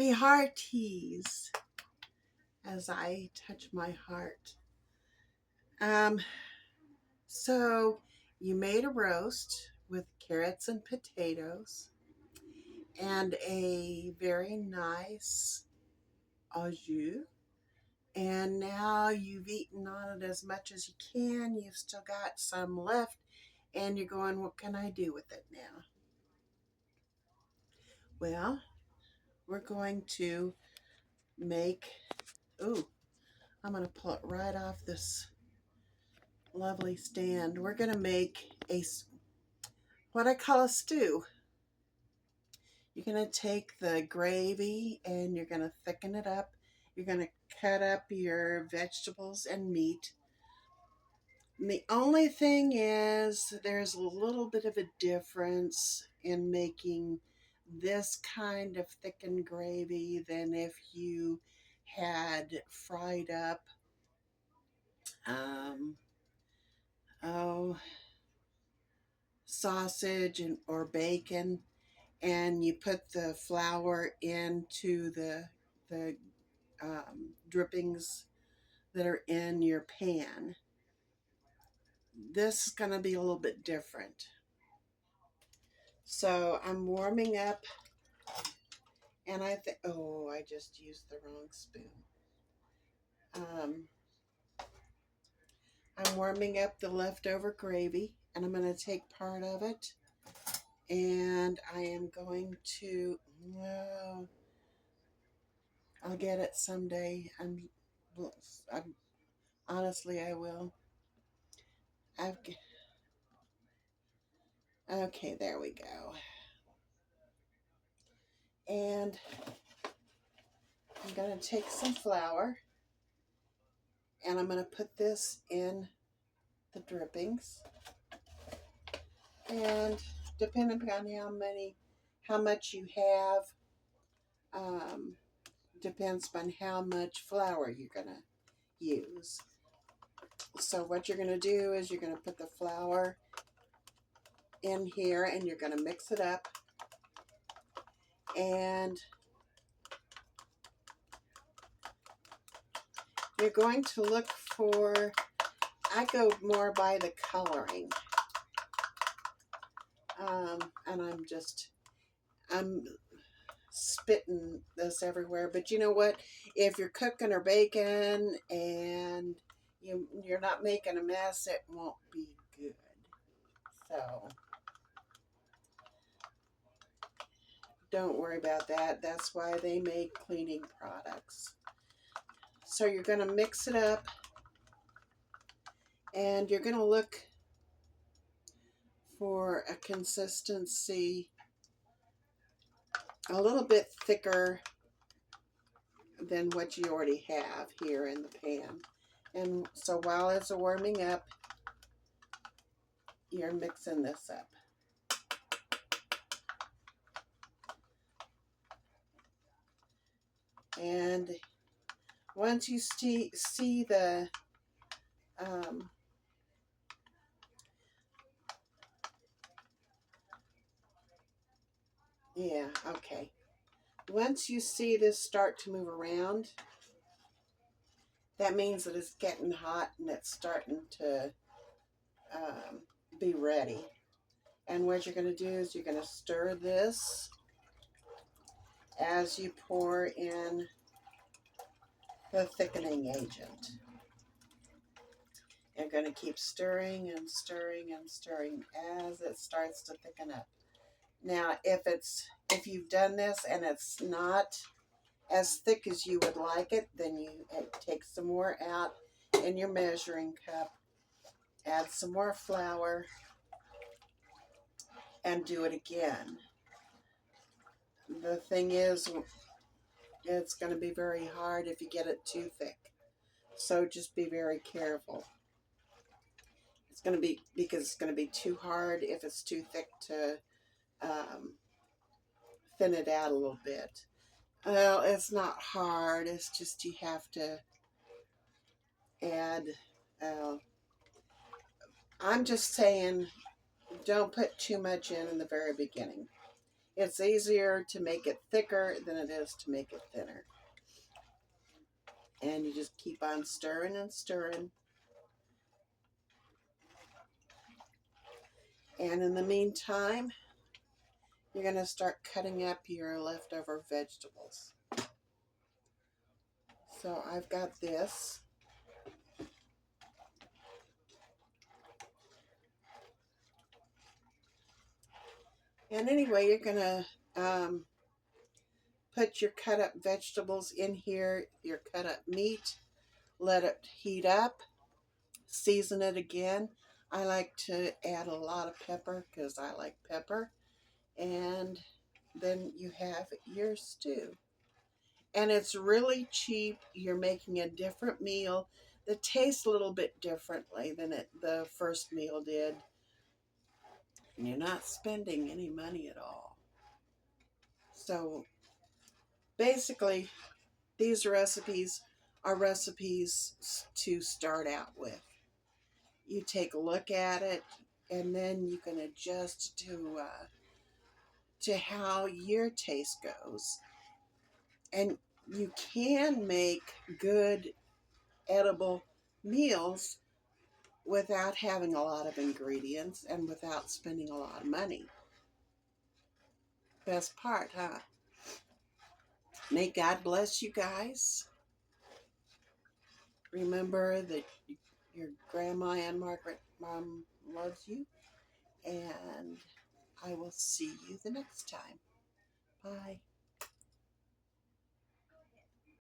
Me hearties as I touch my heart. Um, so you made a roast with carrots and potatoes and a very nice au jus. And now you've eaten on it as much as you can. You've still got some left, and you're going, what can I do with it now? Well, we're going to make, ooh, I'm going to pull it right off this lovely stand. We're going to make what I call a stew. You're going to take the gravy and you're going to thicken it up. You're going to cut up your vegetables and meat. And the only thing is, there's a little bit of a difference in making this kind of thickened gravy than if you had fried up, um, oh, sausage or bacon, and you put the flour into the drippings that are in your pan. This is going to be a little bit different. So I'm warming up, and I think, oh, I just used the wrong spoon. Um, I'm warming up the leftover gravy, and I'm going to take part of it, and I am going to, well, I'll get it someday. I'm honestly, I will. I've, okay, there we go. And I'm going to take some flour, and I'm going to put this in the drippings. And depending upon how much you have, um, depends upon how much flour you're going to use. So what you're going to do is you're going to put the flour in here and you're going to mix it up. And you're going to look for, I go more by the coloring. And I'm spitting this everywhere. But you know what? If you're cooking or baking and you're not making a mess, it won't be good. So don't worry about that. That's why they make cleaning products. So you're going to mix it up, and you're going to look for a consistency a little bit thicker than what you already have here in the pan. And so while it's warming up, you're mixing this up. And once you see the yeah, okay. Once you see this start to move around, that means that it's getting hot and it's starting to be ready. And what you're going to do is you're going to stir this as you pour in the thickening agent. You're going to keep stirring and stirring and stirring as it starts to thicken up. Now, if you've done this and it's not as thick as you would like it, then you take some more out in your measuring cup, add some more flour, and do it again. The thing is, it's going to be very hard if you get it too thick. So just be very careful. It's going to be, because it's going to be too hard if it's too thick to thin it out a little bit. Well, it's not hard. It's just you have to add. Uh, I'm just saying, don't put too much in the very beginning. It's easier to make it thicker than it is to make it thinner. And you just keep on stirring and stirring. And in the meantime, you're going to start cutting up your leftover vegetables. So I've got this. And anyway, you're going to put your cut up vegetables in here, your cut up meat, let it heat up, season it again. I like to add a lot of pepper because I like pepper. And then you have your stew. And it's really cheap. You're making a different meal that tastes a little bit differently than the first meal did. And you're not spending any money at all. So basically, these recipes are recipes to start out with. You take a look at it, and then you can adjust to how your taste goes. And you can make good edible meals without having a lot of ingredients and without spending a lot of money. Best part, huh? May God bless you guys. Remember that your grandma and Margaret Mom loves you, and I will see you the next time. Bye.